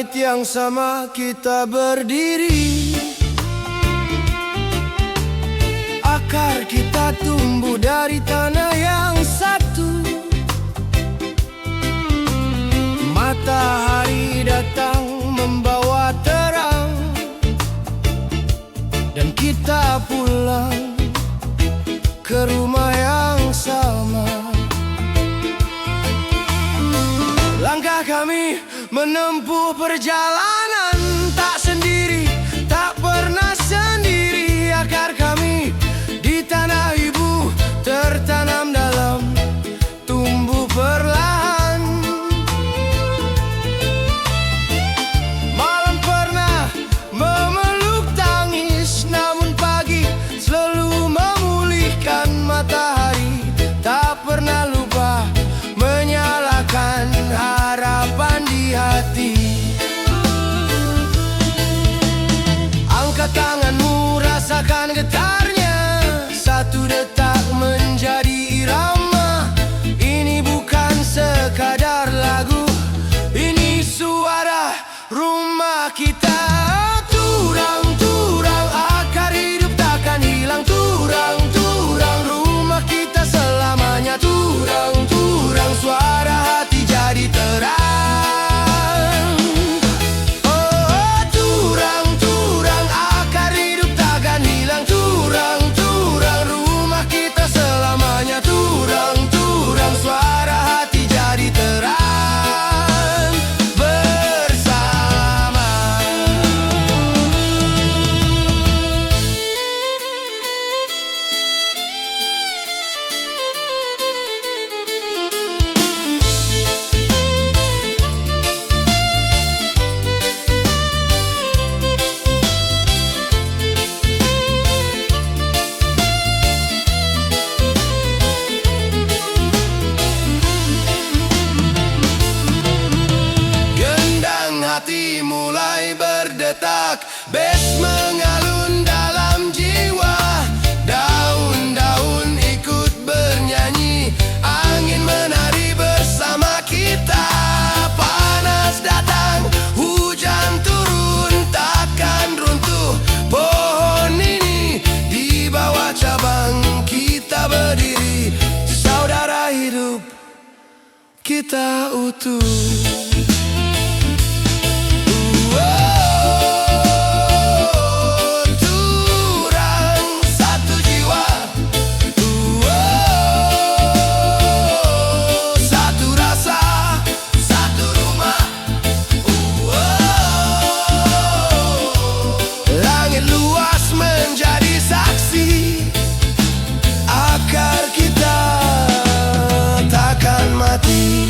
tempat yang sama kita berdiri. Akar kita tumbuh dari tanah yang satu. Matahari datang membawa terang, dan kita pulang ke rumah yang sama. Langkah kami menempuh perjalanan tak sendiri, tak pernah sendiri. Akar kami di tanah ibu tertanam dalam, tumbuh perlahan. Malam pernah memeluk tangis, namun pagi selalu memulihkan. Matahari tak pernah lupa menyalakan harapan di hati. Angkat tanganmu, rasakan getarnya. Satu detak menjadi irama. Ini bukan sekadar lagu, ini suara rumah kita. Turang-turang akar hidup takkan hilang. Turang-turang rumah kita selamanya. Turang-turang suara hati jadi terang. Oh, turang-turang akar hidup takkan hilang. Turang-turang rumah kita selamanya. Turang-turang suara hati jadi terang bersama. Gendang hati mulai berdetak, bes mengalun dalam jiwa. Daun-daun ikut bernyanyi, angin menari bersama kita. Panas datang, hujan turun, takkan runtuh pohon ini. Di bawah cabang kita berdiri, saudara hidup kita utuh. Turang satu jiwa, satu rasa, satu rumah. Langit luas menjadi saksi, akar kita takkan mati.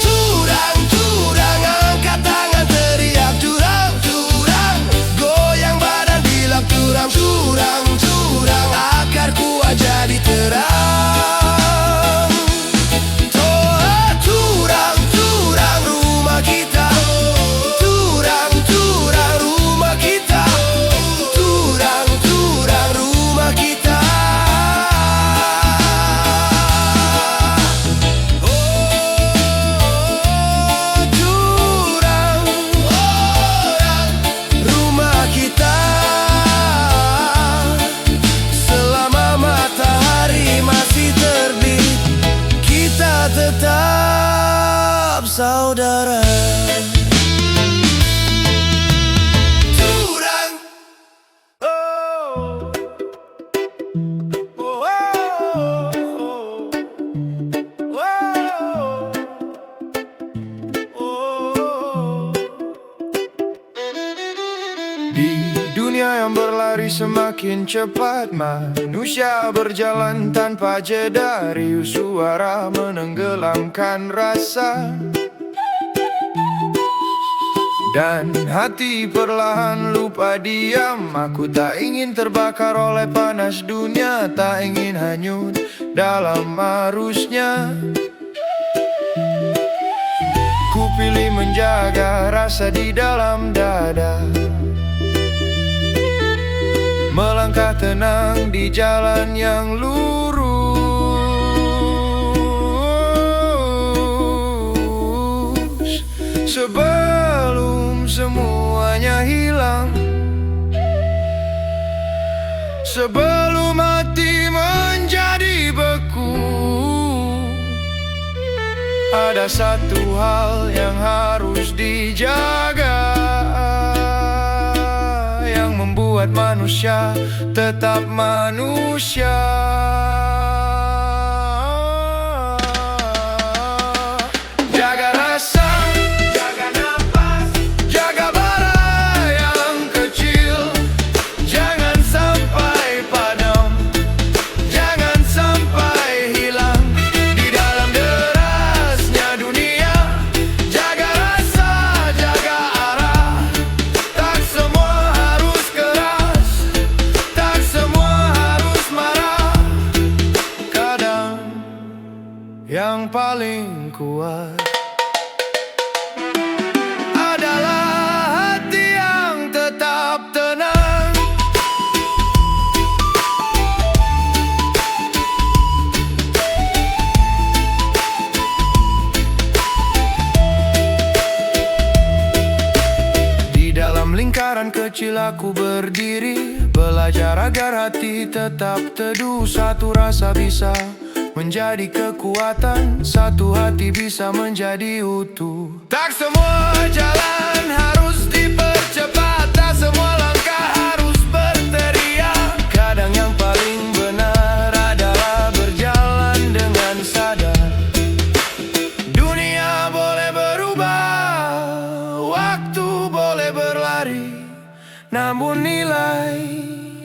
Turang-turang angkat tangan teriak. Turang-turang goyang badan bilang. Turang-turang akar kuat jadi terang. Turang-turang rumah kita. Turang-turang rumah kita. Turang-turang rumah kita. Rumah kita. Selama matahari masih terbit, kita tetap saudara. Turang. Oh. Oh, oh, oh. Oh. Di dunia yang berlari semakin cepat, manusia berjalan tanpa jeda. Riuh suara menenggelamkan rasa, dan hati perlahan lupa diam. Aku tak ingin terbakar oleh panas dunia, tak ingin hanyut dalam arusnya. Ku pilih menjaga rasa di dalam dada, melangkah tenang di jalan yang lurus. sebelum semuanya hilang, sebelum hati menjadi beku. Ada satu hal yang harus dijaga, yang membuat manusia tetap manusia. Jaga rasa, jaga napas, jaga bara yang kecil. Jangan sampai padam, jangan sampai hilang di dalam derasnya dunia. Jaga rasa, jaga arah. Tak semua harus keras, tak semua harus marah. Kadang yang paling kuat adalah hati yang tetap tenang. Di dalam lingkaran kecil aku berdiri, belajar agar hati tetap teduh. Satu rasa bisa menjadi kekuatan, satu hati bisa menjadi utuh. Tak semua jalan harus dipercepat, tak semua langkah harus berteriak. Kadang yang paling benar adalah berjalan dengan sadar. Dunia boleh berubah, waktu boleh berlari, namun nilai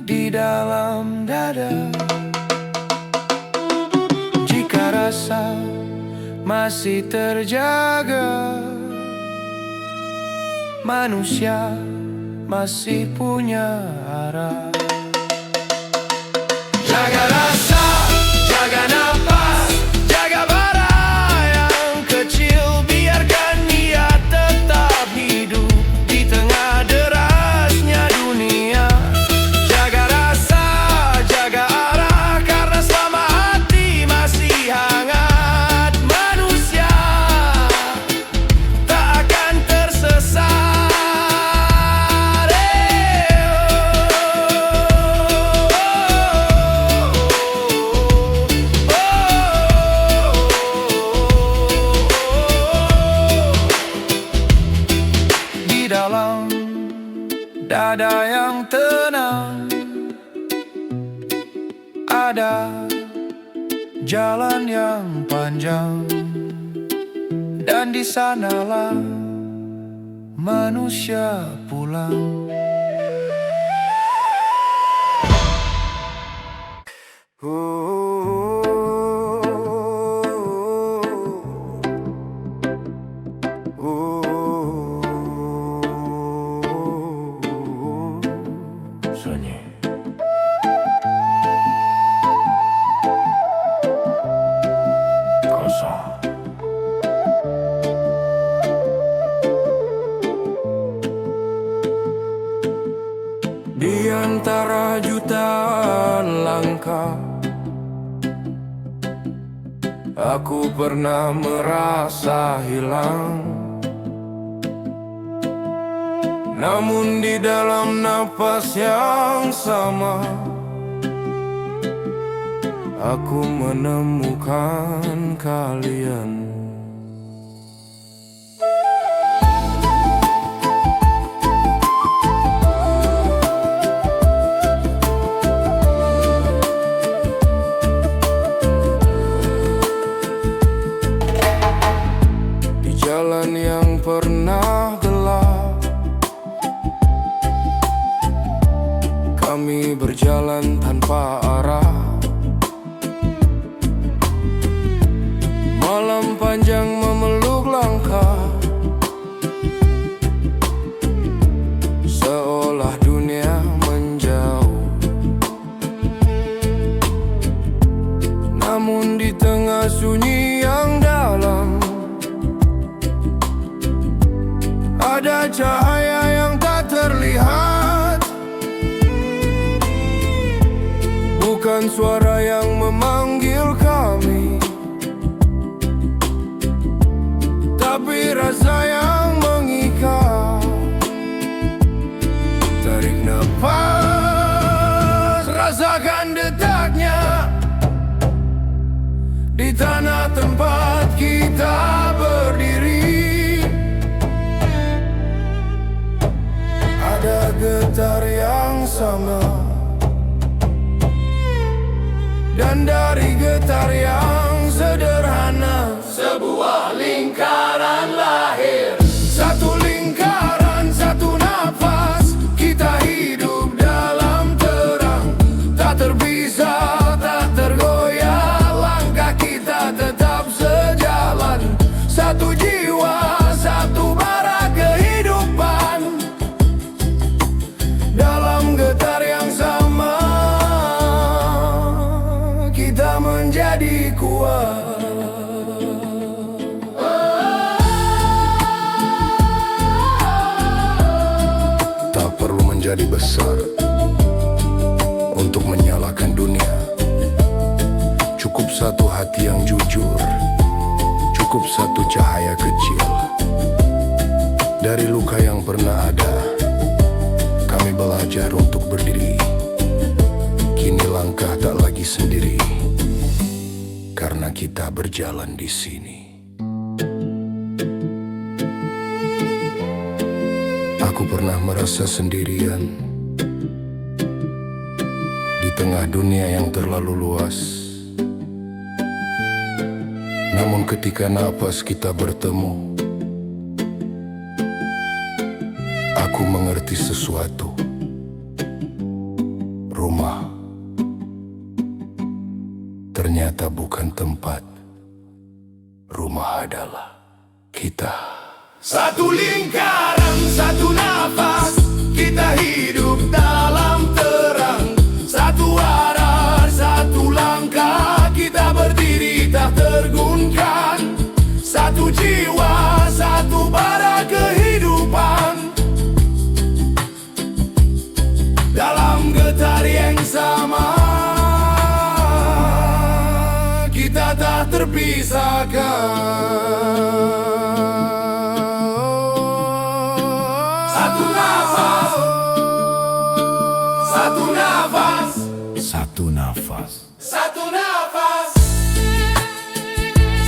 di dalam dada. Jika rasa masih terjaga, manusia masih punya arah. Jaga rasa, jaga napas, jaga bara yang kecil. Biarkan ia tetap hidup di tengah derasnya dunia. Jaga rasa, jaga arah, karena selama hati masih hangat, manusia tak akan tersesat. Di dalam dada yang tenang ada jalan yang panjang, dan di sanalah manusia pulang. Sunyi kosong. Di antara jutaan langkah, aku pernah merasa hilang. Namun di dalam napas yang sama, aku menemukan kalian. Di jalan yang pernah gelap, kami berjalan tanpa arah. Malam panjang memeluk langkah, seolah dunia menjauh. Namun di tengah sunyi yang dalam, ada cahaya yang tak terlihat. Bukan suara yang memanggil kami, tapi rasa yang di tanah tempat kita berdiri. Ada getar yang sama, dan dari getar yang sederhana sebuah lingkaran lahir. Satu lingkaran, satu nafas, kita hidup dalam terang. Tak terpisah, tak tergoyah, langkah kita tetap sejalan. Satu jiwa, satu bara kehidupan, dalam getar yang sama kita menjadi kuat. Tak perlu menjadi besar untuk menyalahkan dunia. Cukup satu hati yang jujur, cukup satu cahaya kecil. Dari luka yang pernah ada, kami belajar untuk berdiri. Kini langkah tak lagi sendiri, karena kita berjalan di sini. Aku pernah merasa sendirian di tengah dunia yang terlalu luas. Namun ketika napas kita bertemu, aku mengerti sesuatu. Rumah ternyata bukan tempat, rumah adalah kita. Satu lingkaran, satu nafas, kita hidup dalam terang. Satu arah, satu langkah, kita berdiri tak tergunkan. Satu jiwa, satu bara kehidupan, dalam getar yang sama kita tak terpisahkan. Satu nafas, satu nafas, satu nafas, satu nafas,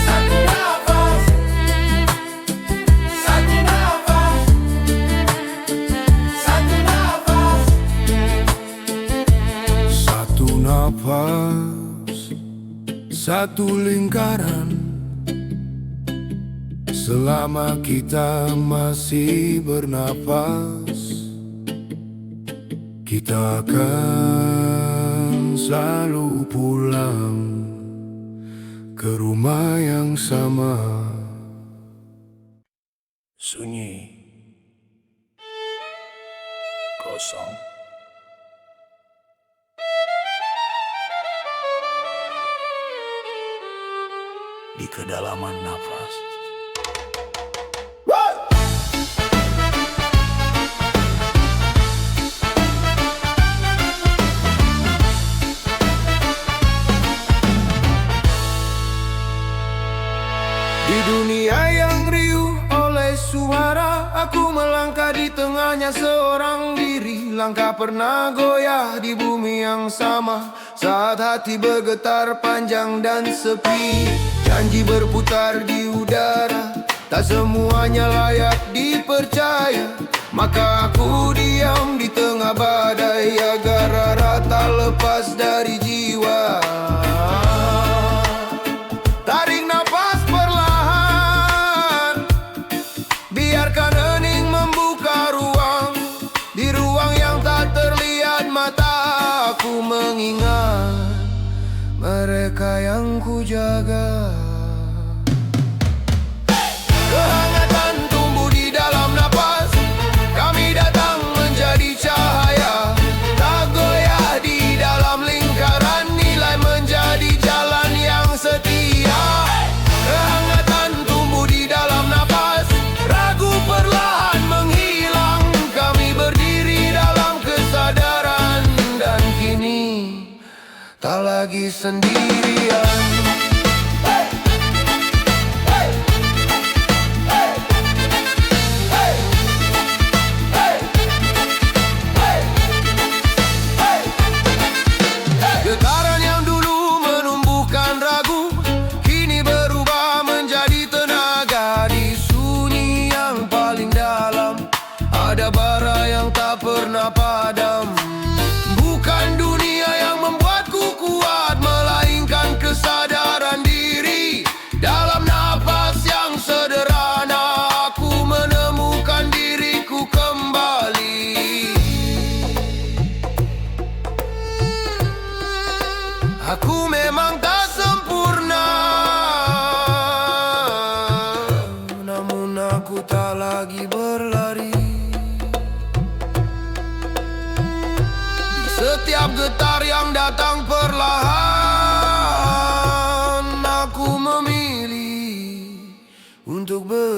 satu nafas, satu nafas, satu nafas, satu nafas, satu lingkaran. Selama kita masih bernapas, kita akan selalu pulang ke rumah yang sama. Sunyi, kosong, di kedalaman nafas. Di dunia yang riuh oleh suara, aku melangkah di tengahnya seorang diri. Langkah pernah goyah di bumi yang sama, saat hati bergetar panjang dan sepi. Janji berputar di udara, tak semuanya layak dipercaya. Maka aku diam di tengah badai, agar rara tak lepas dari jiwa. Tarik nafas perlahan, biarkan hening membuka ruang. Di ruang yang tak terlihat mata, aku mengingat mereka yang ku jaga. Kehangatan tumbuh di dalam napas, kami datang menjadi cahaya. Tak goyah di dalam lingkaran, nilai menjadi jalan yang setia. Kehangatan tumbuh di dalam napas, ragu perlahan menghilang. Kami berdiri dalam kesadaran, dan kini tak lagi sendirian. Getaran yang dulu menumbuhkan ragu,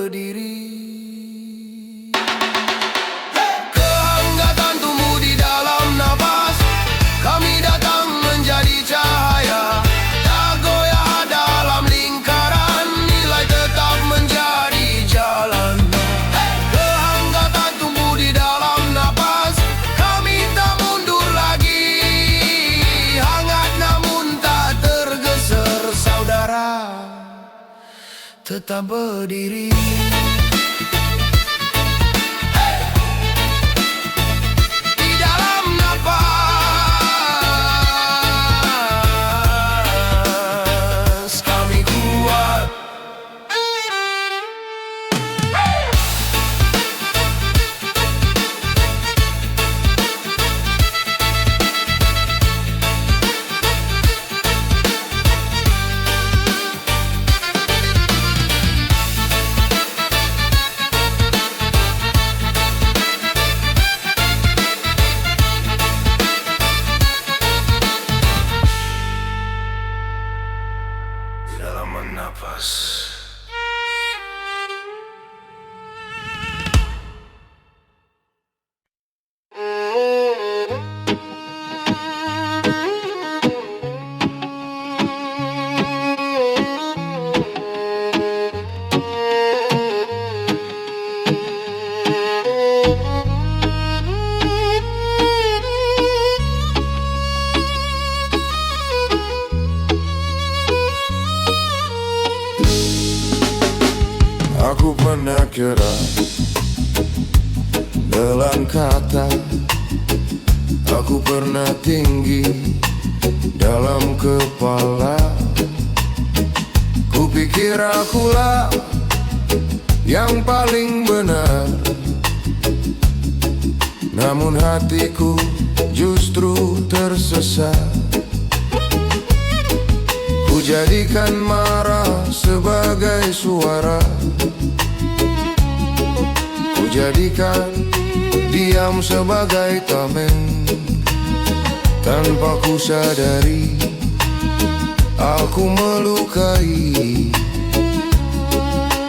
berdiri. Kehangatan tumbuh di dalam nafas, kami datang menjadi cahaya. Tak goyah dalam lingkaran, nilai tetap menjadi jalan. Kehangatan tumbuh di dalam nafas, kami tak mundur lagi. Hangat namun tak tergeser, saudara tetap berdiri. Di dalam nafas kami kuat. Di dalam nafas. Aku pernah kira dalam kata, aku pernah tinggi dalam kepala. Kupikir akulah yang paling benar, namun hatiku justru tersesat. Ku jadikan marah sebagai suara, ku jadikan diam sebagai tameng. Tanpa ku sadari, aku melukai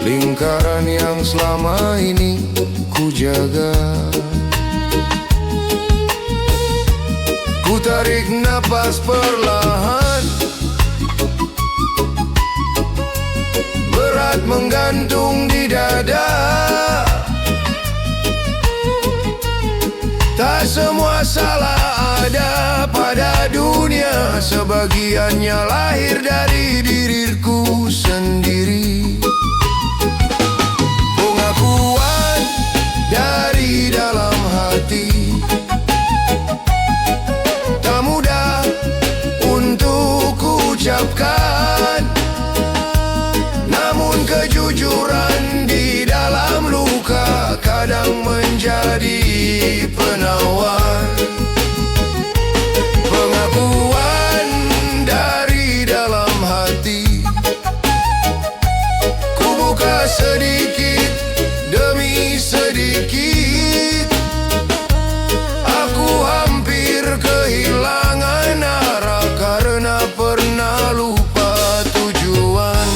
lingkaran yang selama ini ku jaga. Ku tarik napas perlahan, berat menggantung di dada. Tak semua salah ada pada dunia, sebagiannya lahir dari diriku sendiri. Pengakuan dari dalam hati tak mudah untuk ku ucapkan, namun kejujuran di dalam luka kadang menjadi penawar. Pengakuan dari dalam hati, ku buka sedikit demi sedikit. Aku hampir kehilangan arah karena pernah lupa tujuan.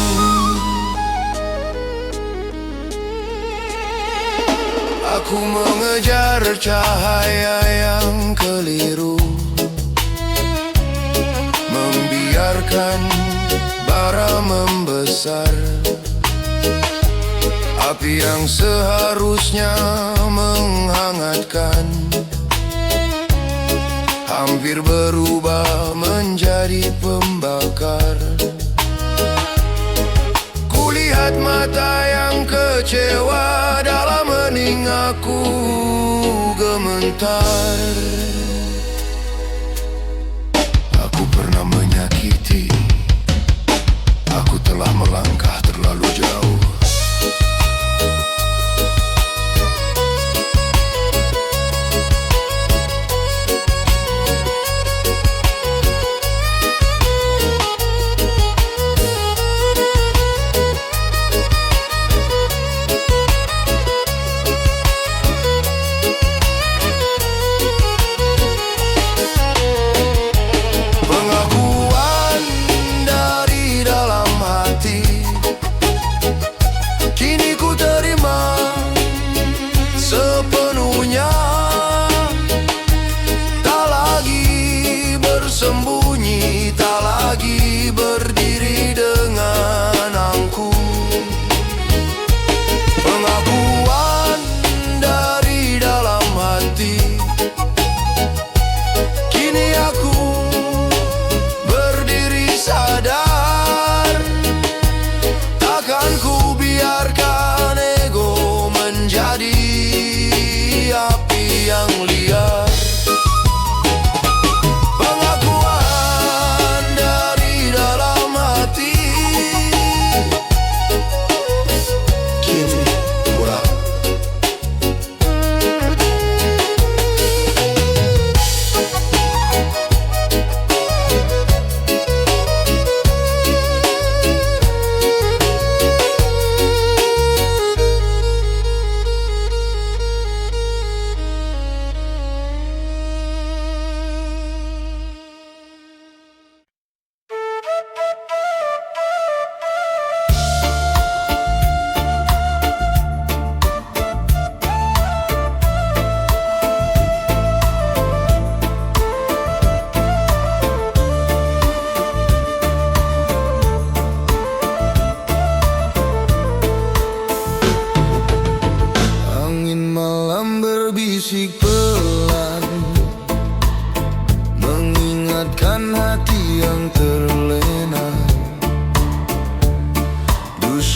Aku mengejar cahaya yang keliru, membiarkan bara membesar. Api yang seharusnya menghangatkan hampir berubah menjadi pembakar. Kulihat mata yang kecewa, dalam hening aku gemetar. Aku pernah menyakiti, aku telah melangkah terlalu jauh. Kini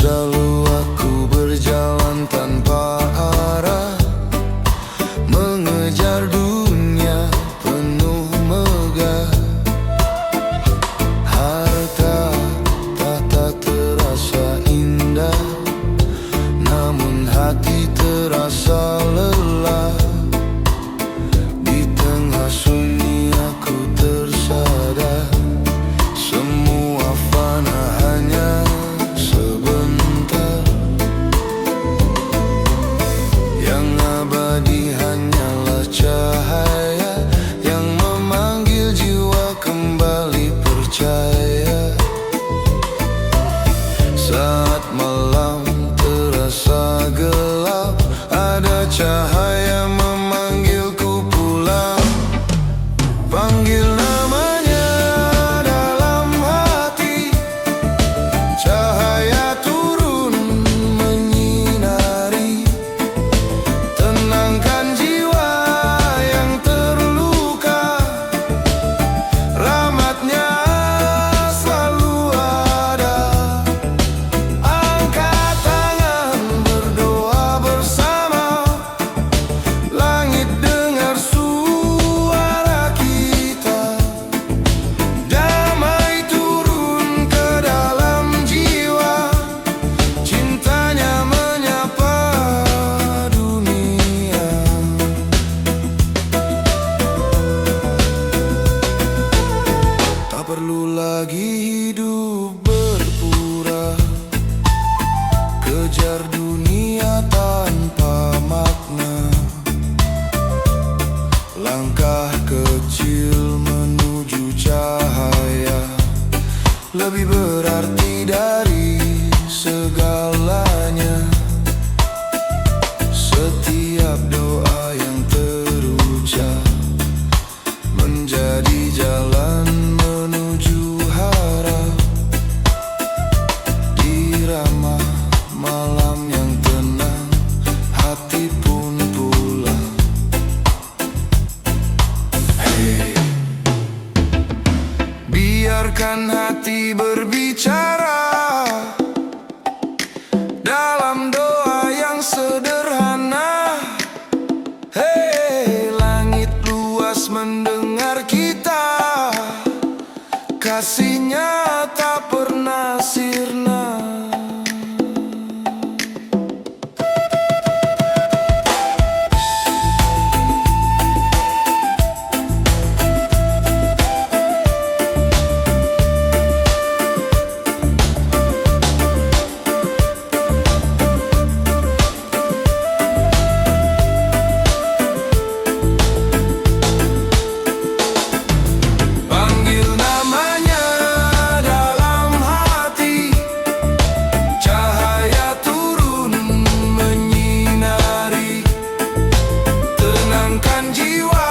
Selalu aku berjalan tanpa arah, mengejar dunia penuh megah. Harta tahta terasa indah, namun hati terasa lelah. Di tengah sunyi aku tersadar, semua fana hanya sebentar. Yang abadi hanyalah cahaya yang memanggil jiwa kembali percaya. Saat malam terasa gelap, ada cahaya memanggilku pulang. Panggil namanya dalam hati, cahaya turun menyinari, tenangkan jiwa yang terluka. Rahmatnya selalu ada. Angkat tangan berdoa bersama, langit dengar suara kita. Damai turun ke dalam jiwa, cintanya menyapa dunia. Tak perlu lagi hidup berpura, kejar dunia tanpa makna. Langkah kecil menuju cahaya lebih berarti dari segalanya. Setiap doa yang terucap menjadi jalan menuju harap. Irama malam yang tenang, hati pun pulang. Hey, biarkan hati berbicara dalam doa yang sederhana. Hei, langit luas mendengar kita, kasihnya tak pernah sirna. Panggil namanya dalam hati, cahaya turun menyinari, tenangkan jiwa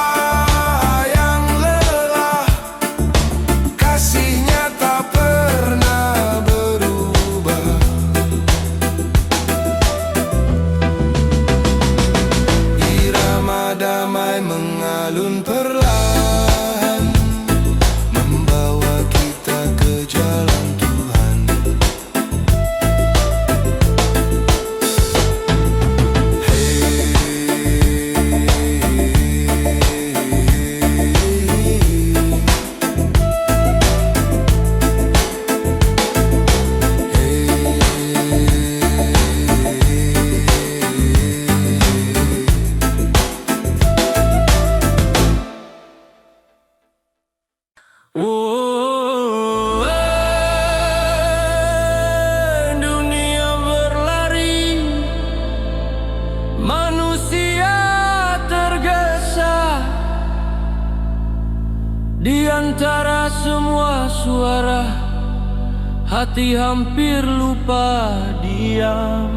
yang lelah. Kasihnya tak pernah berubah. Irama damai mengalun perlahan, membawa kita ke jalan Tuhan. Dunia berlari, manusia tergesa di antara semua suara. Hati hampir lupa diam.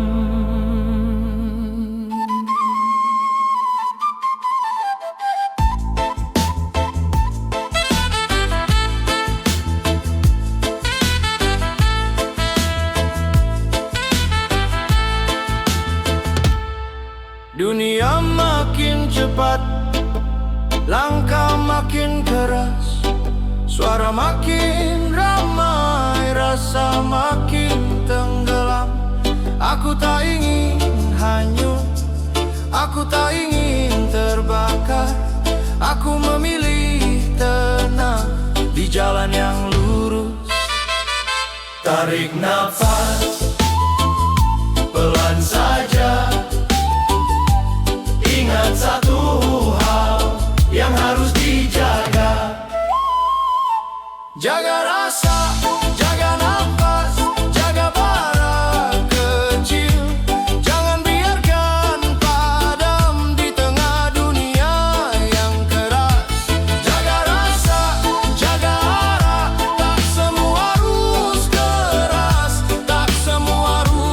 Dunia makin cepat, langkah makin keras, suara makin ramai, rasa makin tenggelam. Tarik nafas, pelan saja. Ingat satu hal yang harus dijaga. Jaga rasa, jaga nafas, jaga bara kecil. Jangan biarkan padam di tengah dunia yang keras. Jaga rasa, jaga arah. Tak semua harus keras, tak semua harus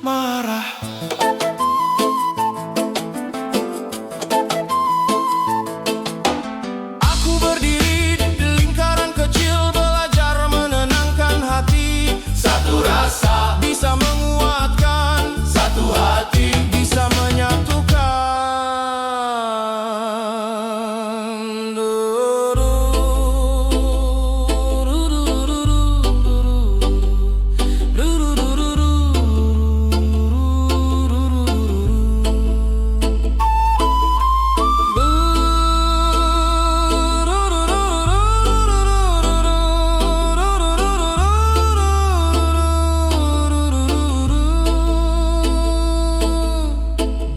marah. Aku berdiri di lingkaran kecil, belajar menenangkan hati. Satu rasa bisa menguatkan, satu hati bisa menyatukan.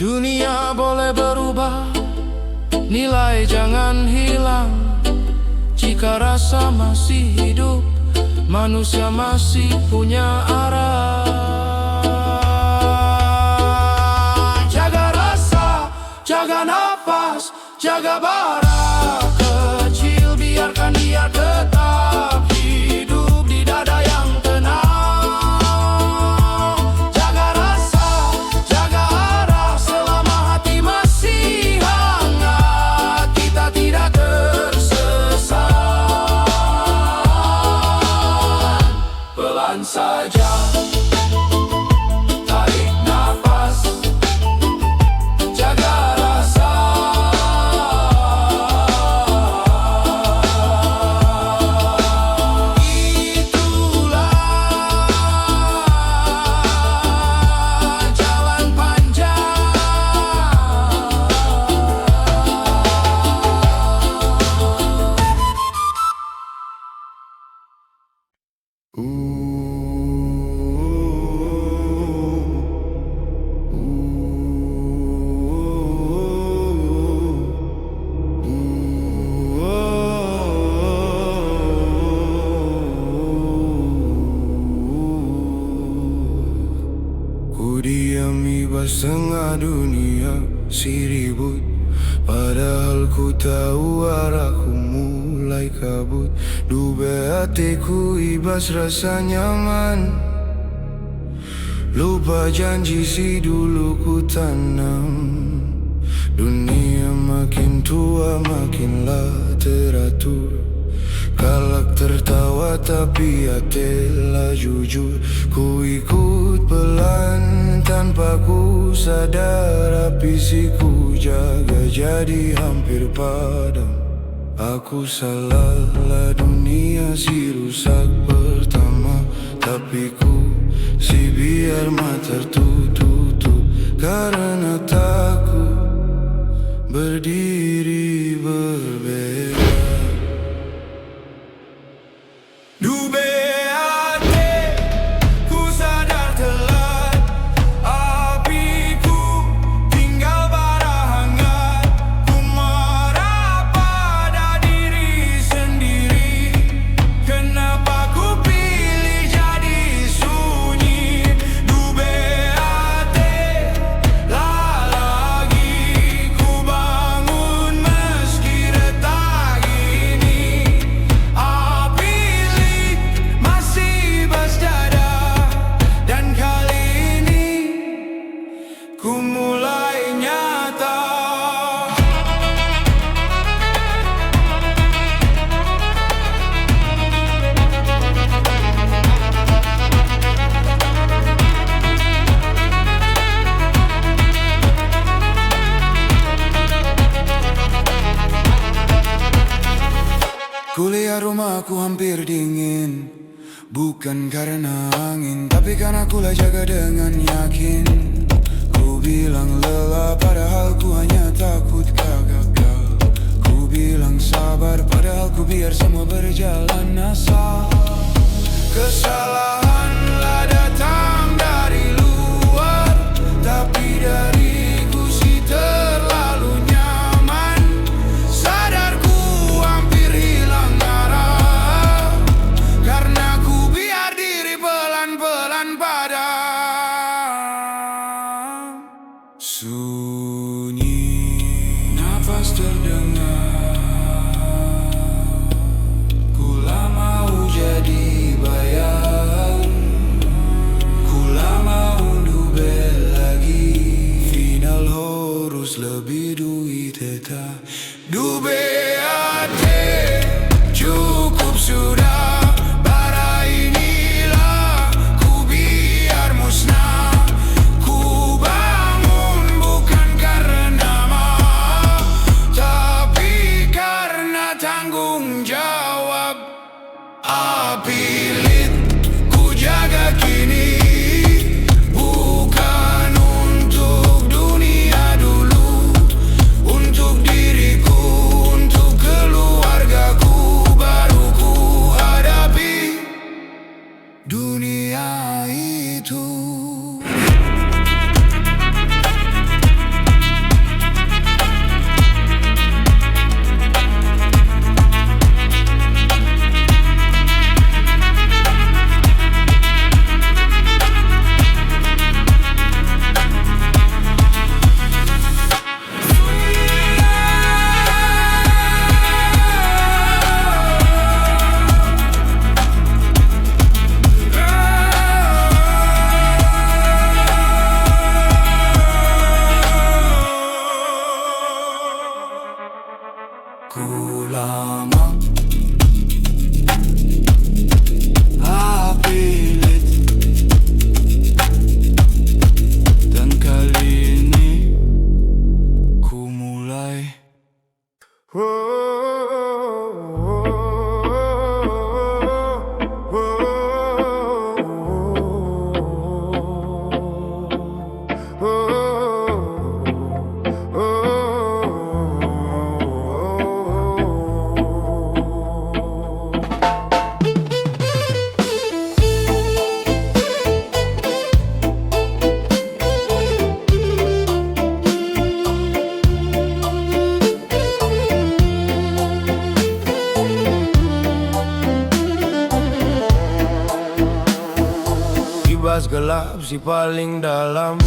Dunia boleh berubah, nilai jangan hilang. Jika rasa masih hidup, manusia masih punya arah. Jaga rasa, jaga nafas, jaga bara kecil. Biarkan dia tetap hidup di dada yang tenang. Jaga rasa, jaga arah. Selama hati masih hangat, kita tidak tersesat. Pelan saja, tarik nafas, jaga rasa. Itulah jalan panjang. Ku diami setengah dunia si ribut, padahal ku tahu arahku mulai kabut. Dube hatiku ibas rasa nyaman, lupa janji si dulu ku tanam. Dunia makin tua makinlah teratur, galak tertawa tapi hatilah jujur. Ku ikut pelan tanpa ku sadar, api si ku jaga jadi hampir padam. Aku salahlah, dunia si rusak pertama, tapi ku si biar mata tertutup. Karena takut berdiri berbeda. Dube hati, ku sadar telat. Apiku tinggal bara hangat. Ku marah pada diri sendiri. Kenapa ku pilih jadi sunyi? Dube hati, lah lagi ku bangun meski retak ini. Api masih bersedia, dan kali ini ku mulai nyata. Kuliah rumahku hampir dingin, bukan karena angin, tapi karena kulah jaga dengan yakin. Ku bilang lelah padahal ku hanya takut gagal. Ku bilang sabar, padahal ku biar semua berjalan asal. Kesalahanlah datang dari luar, tapi dariku sih terlalu nyaman. Sadarku hampir hilang arah, karena ku biar diri pelan-pelan padam. Sunyi, nafas terdengar, kula mau jadi bayang, kula mau dubel lagi. Final harus lebih duit eta dube ate, cukup sudah. Bara inilah ku biar musnah. Ku bangun bukan karena mah, tapi karena tanggung jawab. Api lit ku jaga kini, bukan untuk dunia dulu, untuk diriku, untuk keluargaku. Baru ku hadapi dunia itu. Ku lama api lit, dan kali ini ku mulai. Ibas gelap si paling dalam,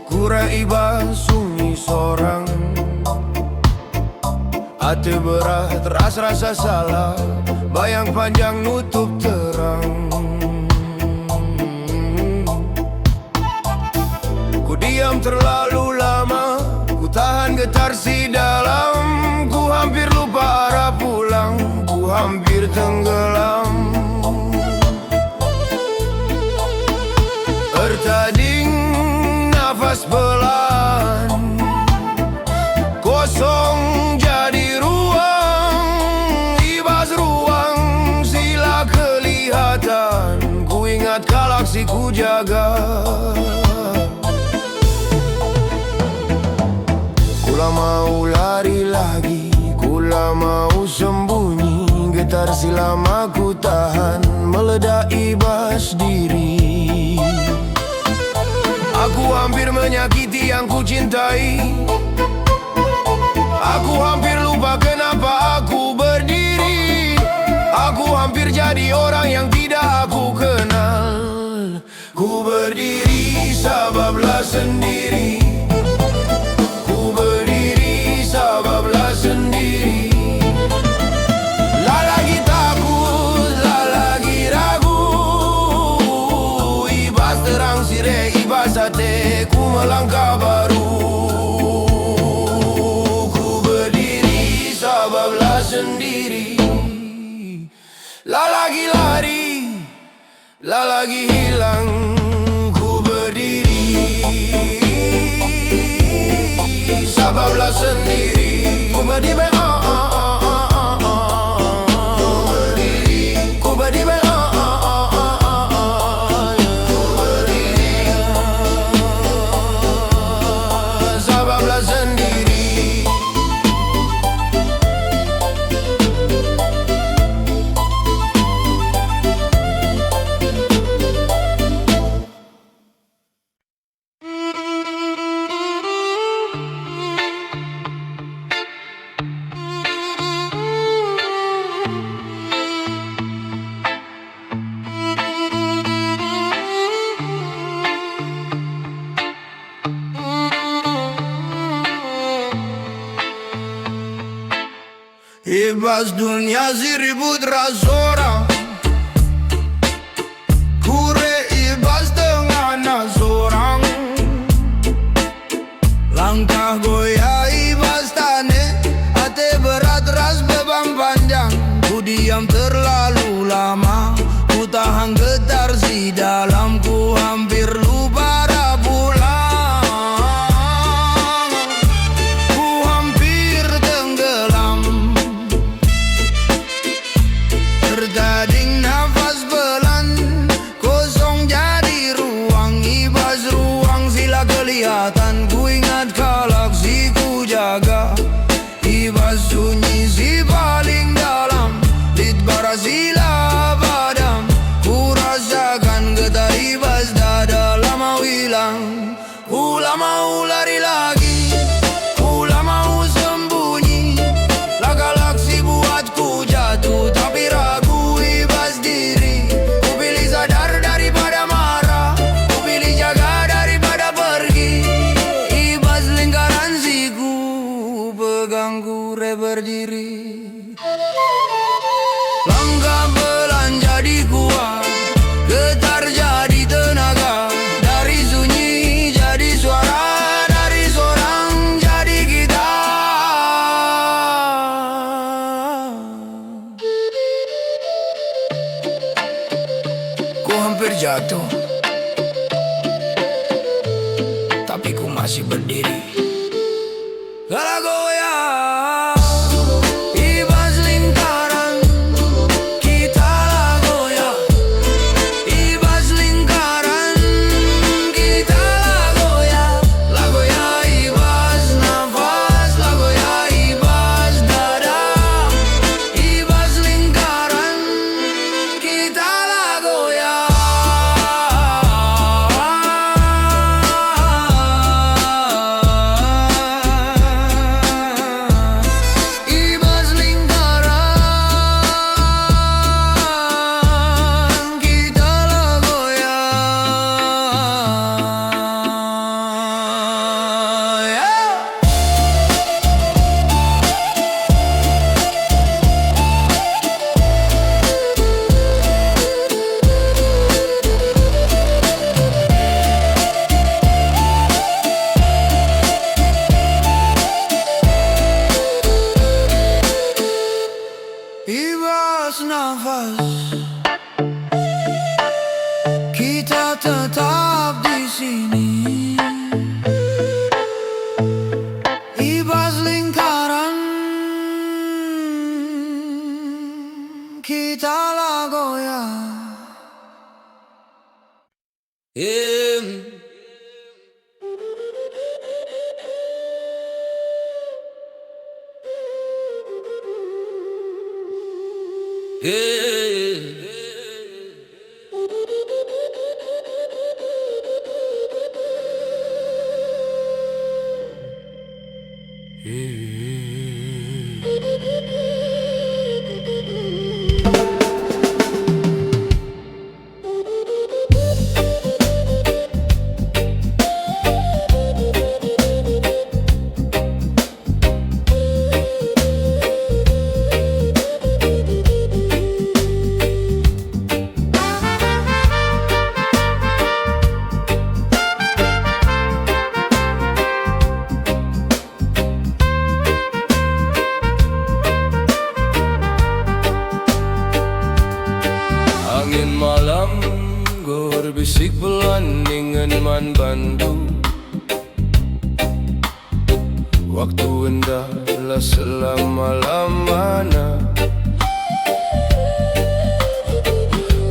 kura ibas sunyi sorang. Hati berat rasa salah, bayang panjang nutup terang. Ku diam terlalu lama, ku tahan getar si dalam. Ku hampir lupa arah pulang, ku hampir tenggelam. Tertading nafas pelan, kosong jadi ruang. Ibas ruang sila kelihatan, ku ingat galaksi ku jaga. Kula mau lari lagi, kula mau sembunyi. Getar silama ku tahan, meledak ibas diri. Aku hampir menyakiti yang ku cintai. Aku hampir lupa kenapa aku berdiri. Aku hampir jadi orang yang tidak aku kenal. Ku berdiri sebablah sendiri. Ku berdiri sebablah sendiri. Lah lagi takut, lah lagi ragu. Ibas terang sire, ibas hati, ku melangkah baru. Ku berdiri sebablah sendiri. Lah lagi lari, lah lagi hilang. Ku berdiri sebablah sendiri. Ku berdiri, ku berdiri, sebablah sendiri. Ibas dunia si ribut rasora, kure ibas dengan seorang. Langkah goyah ibas tane, hati berat ras beban panjang. Ku diam terlalu lama, ku tahan getar si dalamku, hampir lupa dah pulang. Ku hampir tenggelam, tertading nafas pelan, kosong jadi ruang. Ibas ruang sila kelihatan, ku ingat galaksi ku jaga. Ibas sunyi si paling dalam, litbara sila padam. Ku rasakan getar ibas dada lama hilang. Ku lama lari lagi, ku lama sembunyi. Lah galaksi buatku jatuh tapi ragu ibas diri. Ku pilih sadar daripada marah, ku pilih jaga daripada pergi. Ibas lingkaran siku, pegang kure berdiri. Langkah pelan jadi kuat, getar jadi tenaga. Dari sunyi jadi suara, dari seorang jadi kita. Ku hampir jatuh, tapi ku masih berdiri. Gala goyah, ibas lingkaran, kita lah goyah. Ibas lingkaran, kita lah goyah. Lah goyah ibas nafas, lah goyah ibas dada. Ibas lingkaran, kita lah goyah. Ibas lingkaran, kita lah goyah. Ibas nafas, kita tetap di sini. Ibas lingkaran, kita lah goyah. Angin malam berbisik pelan dengan man bandu. Waktu indahlah selama-lamanya.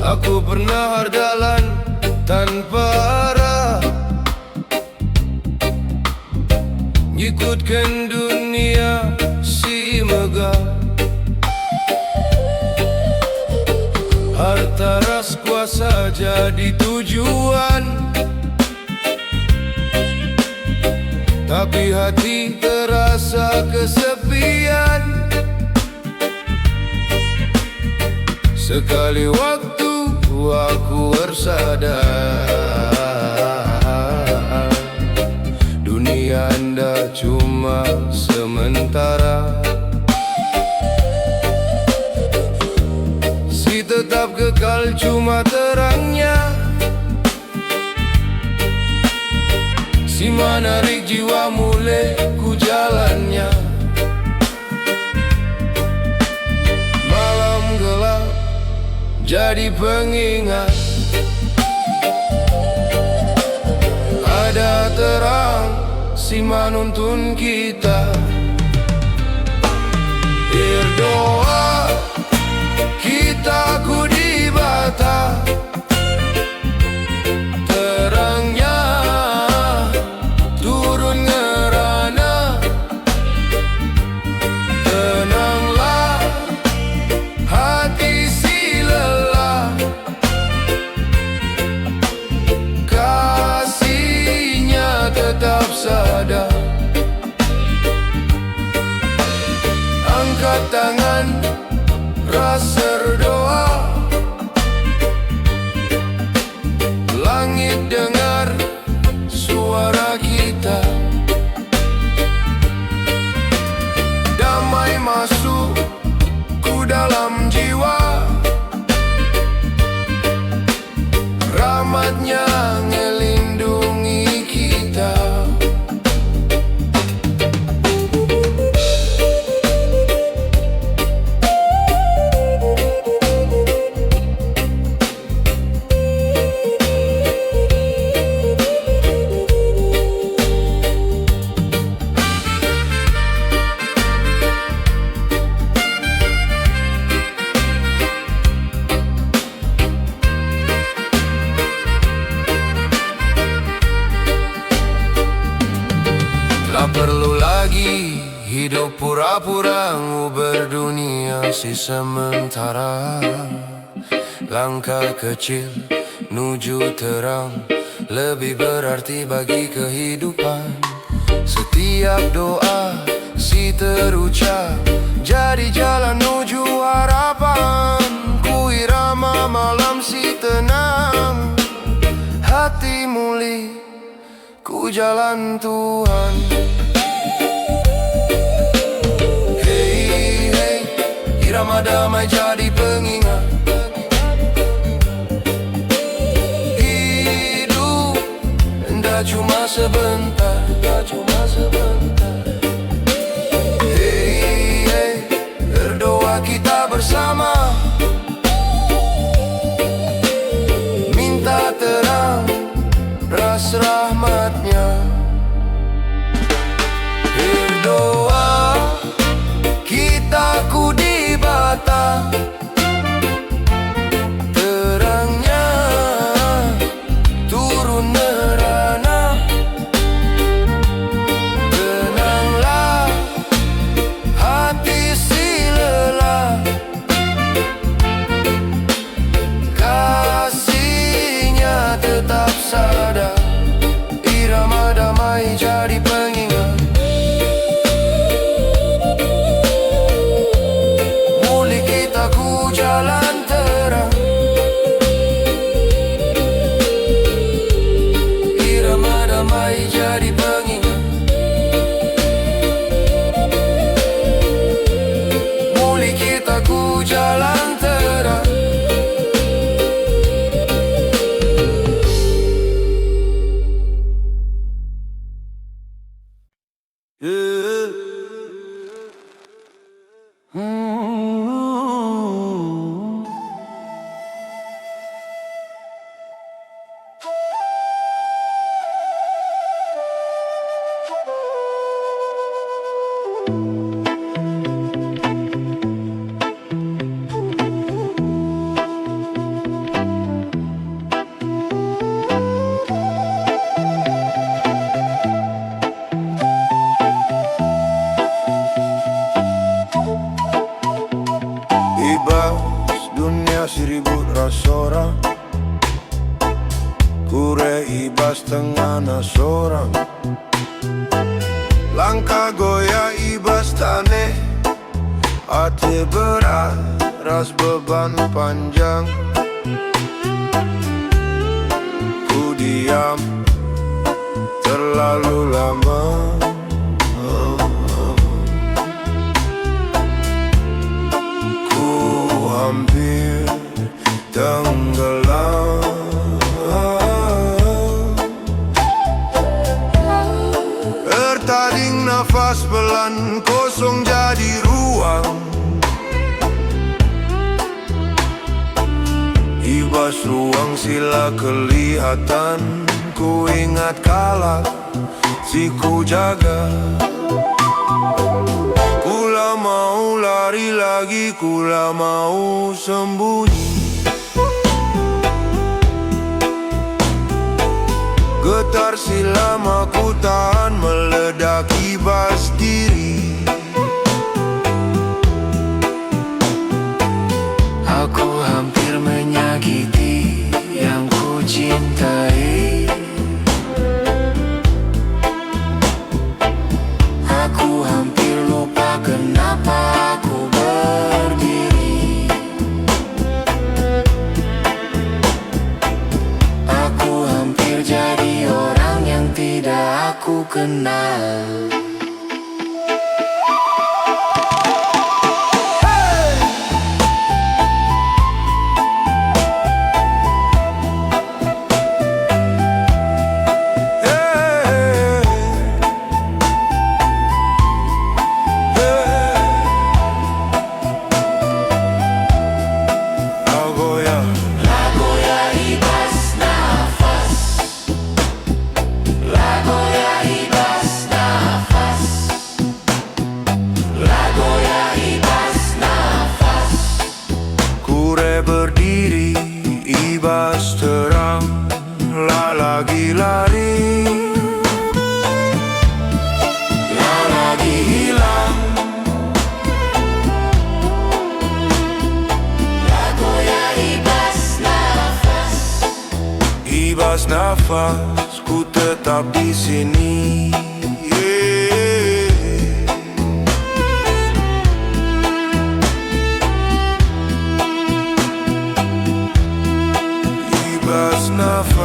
Aku pernah berjalan tanpa arah, ngikutkan dunia si megah. Harta ras kuasa jadi tujuan, tapi hati terasa kesepian. Sekali waktu aku bersadar, dunia anda cuma sementara. tetap kekal cuma terangnya. Si menarik jiwa mulai ku jalannya. Malam gelap jadi pengingat, ada terang si menuntun kita. Berdoa kita ku di bata, terangnya turun ngerana. Tenanglah hati si lelah, kasihnya tetap sadar. Angkat tangan, rasa berdoa, langit dengar suara kita. Damai masuk ku dalam jiwa, rahmatnya ngelindungi kita. Tak perlu lagi hidup pura-pura berdunia si sementara. Langkah kecil menuju terang lebih berarti bagi kehidupan. Setiap doa si terucap jadi jalan menuju harapan. Ku irama malam si tenang, hati muli ku jalan Tuhan. Hey, hey, irama damai jadi pengingat. Hidup enggak cuma sebentar, enggak cuma sebentar. Hey, hey, berdoa kita bersama, minta terang ras rahmatnya. Berdoa kita ku di bata, terangnya turun nerana. Tenanglah hati si lelah, kasihnya tetap sadar. Irama damai jadi pengingat, muli kita ku jalan terang. Irama damai jadi pengingat, muli kita ku jalan terang. Dunia seribu rasora, kure ibas tengah nasorang. Langkah goyah ibas taneh, hati berat ras beban panjang. Ku diam terlalu lama, hampir tenggelam. Tertaring nafas pelan, kosong jadi ruang. Ibas ruang sila kelihatan. Ku ingat kala si ku jaga. Kula mau lari lagi, kula mau sembunyi. Getar silama ku tahan meledak ibas diri. Aku hampir menyakiti yang ku cintai. Aku hampir lupa kenapa aku berdiri. Aku hampir jadi orang yang tidak aku kenal. Berdiri, ibas terang, lagi lari, lagi hilang. Goyah ibas nafas, ibas nafas, ku tetap di sini. Ibas nafas,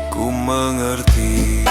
ku mengerti.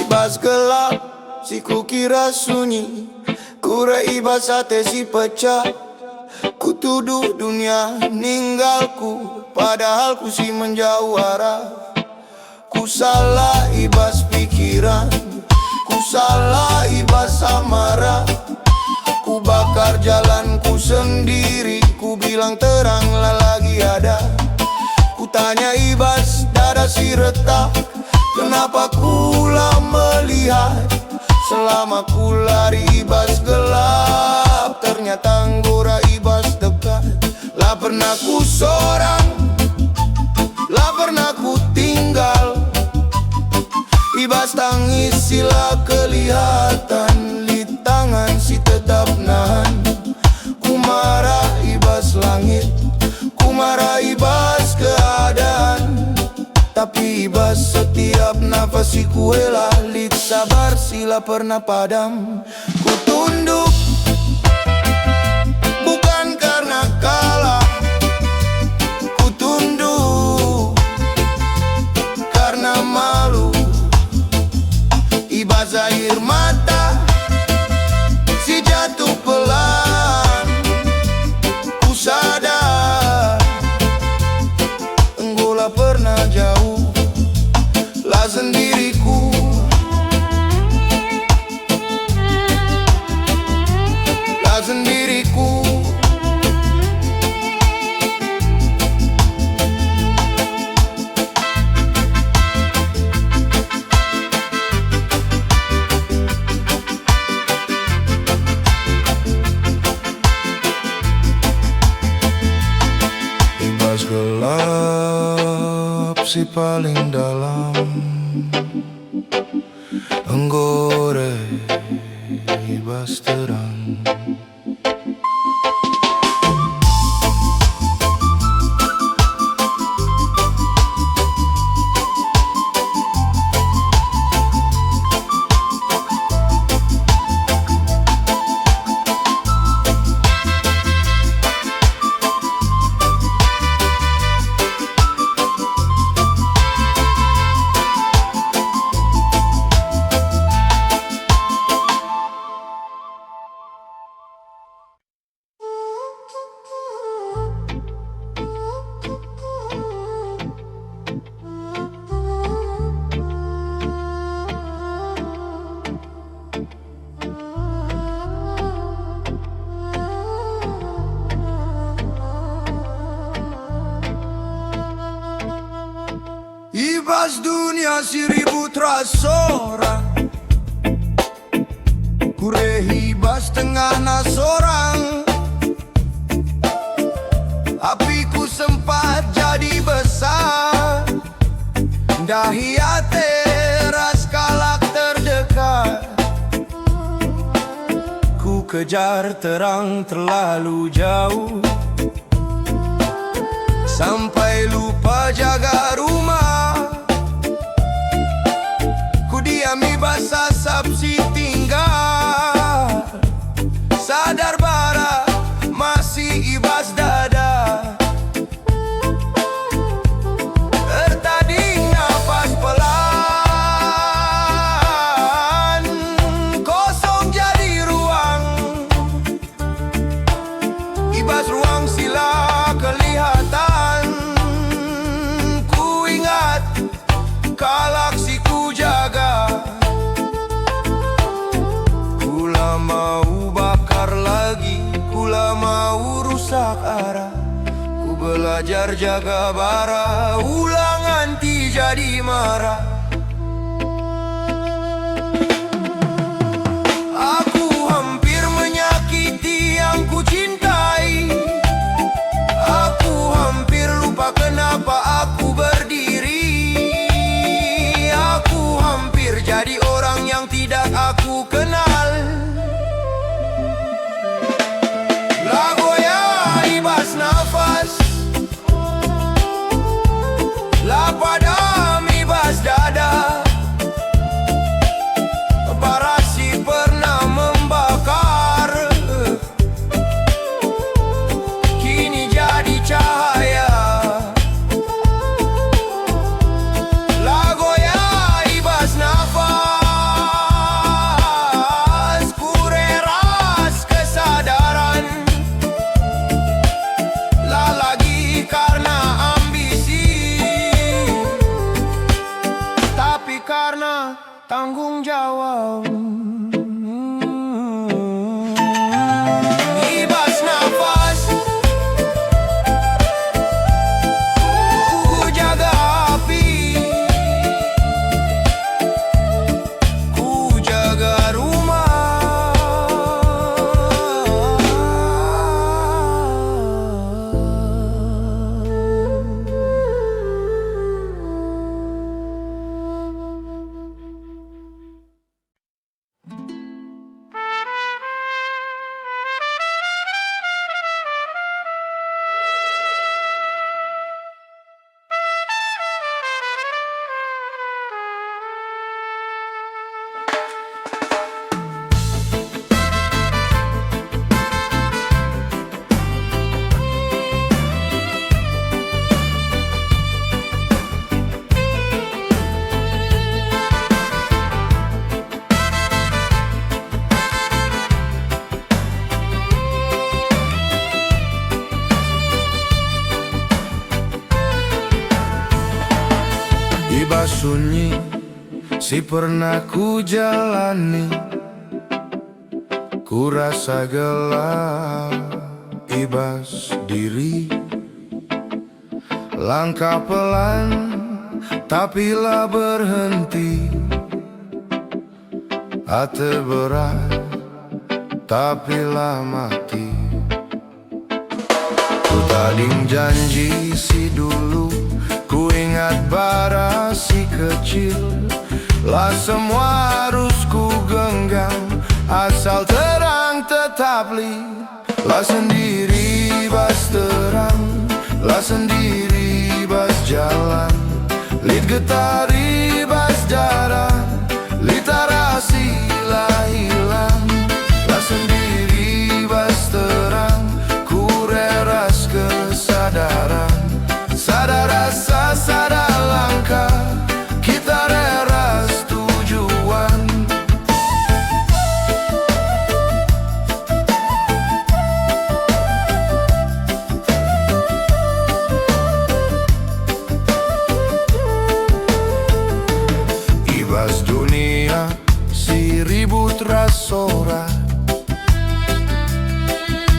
Ibas gelap, si ku kira sunyi, kura ibas hati si pecah. Ku tuduh dunia ninggalku, padahal ku si menjauh arah. Ku salah ibas pikiran, ku salah ibas amarah. Ku bakar jalanku sendiri, ku bilang teranglah lagi ada. Ku tanya ibas dada si retak, kenapa kula melihat? Selama ku lari ibas gelap, ternyata anggora ibas dekat. Lah pernah ku sorang, lah pernah ku tinggal. Ibas tangis sila kelihatan, di tangan si tetap nahan. Ku marah ibas langit, ku marah ibas keadaan. Tapi ibas setiap nafas si ku lik sabar sila pernah padam. Ku tunduk bukan karena kalah, ku tunduk karena malu. Ibas air mata si jatuh pelan, ku sadar enggola pernah jauh. Lah sendiriku, lah sendiriku, gelap si paling dalam, enggore ibas terang. Ibas dunia 1000 trasora, kure hibas tengah nasorang. Apiku sempat jadi besar, dahia teras kalak terdekat. Ku kejar terang terlalu jauh, sampai lupa jaga rumah. Ku diami basah sabsi tinggal, sadar bara masih ibas dada. Tertading nafas pelan, kosong jadi ruang. Ibas ruang sila kelihatan. Ku ingat kalak si ku jaga. Kula mau bakar lagi, kula mau rusak arah. Ku belajar jaga bara, ulang anti jadi marah. Aku hampir menyakiti yang ku cintai. Aku hampir lupa kenapa aku berdiri. Aku hampir jadi orang yang tidak aku kenal. Lagoya ibas nafas, la padam ibas dada. Barasi pernah membakar, kini jadi cahaya. Lagoya ibas nafas, kureras kesadaran. La lagi karena ambisi, tapi karena tanggung jawab. Ibas nafas, ku jaga api, ku jaga rumah. Ibas sunyi si pernah ku jalani. Ku rasa gelap ibas diri. Langkah pelan tapi lah berhenti. Hati berat tapi lah mati. Ku tak Gading janji si dulu, ku ingat bara si kecil. Lah semua harus ku genggam, asal terang tetap li. Lah sendiri bas terang, lah sendiri bas jalan. Lid getari bas jalan, literasi lah hilang. Lah sendiri bas terang, ku reras kesadaran. Sadar rasa, sadar langkah, kita reras tujuan. Ibas dunia si ribut rasora,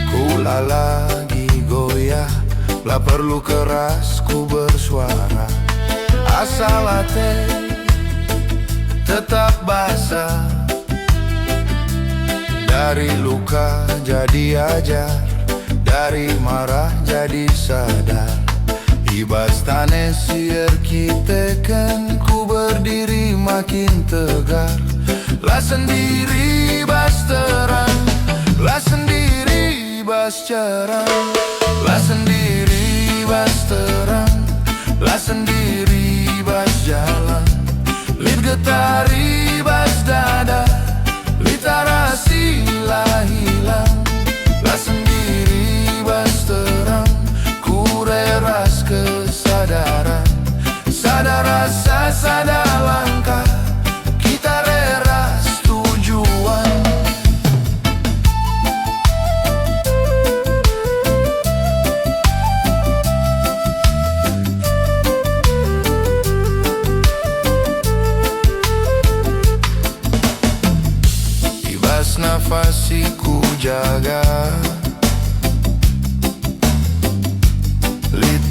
kula lagi goyah, lah perlu keras ku bersuara. Asal hati tetap basah, dari luka jadi ajar, dari marah jadi sadar. Ibas tanah siar kita kan, ku berdiri makin tegar. Lah sendiri bas terang, lah sendiri bas cerah. Lah sendiri bas terang, lah sendiri bas jalan. Lid getari bas dada, literasi lah hilang. Lah sendiri bas terang, ku reras kesadaran. Sadar rasa, sadar langkah, kita reras tujuan. Ibas nafasiku jaga,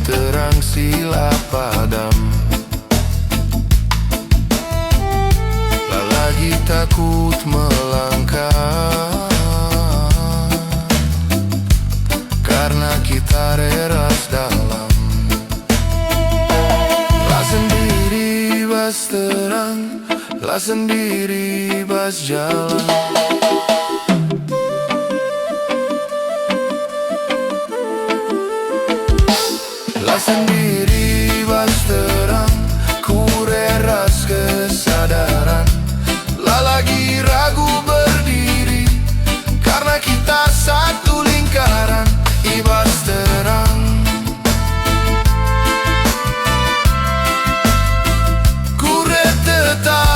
terang sila padam. Lah lagi takut melangkah, karena kita reras dalam. Lah sendiri bas terang, lah sendiri bas jalan. Lah sendiri bas terang, ku reras kesadaran. Lah lagi ragu berdiri, karena kita satu lingkaran. Ibas terang, ku tetap.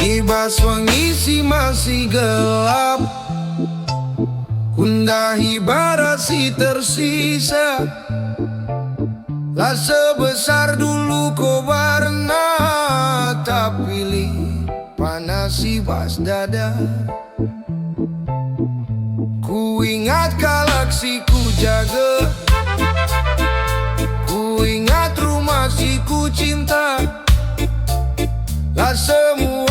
Ibas mengisi masih gelap, undahi bara si tersisa. Lah sebesar dulu kau warna, tak pilih panas ibas dada. Ku ingat galaksi ku jaga, ku ingat rumah si ku cinta. Lah semua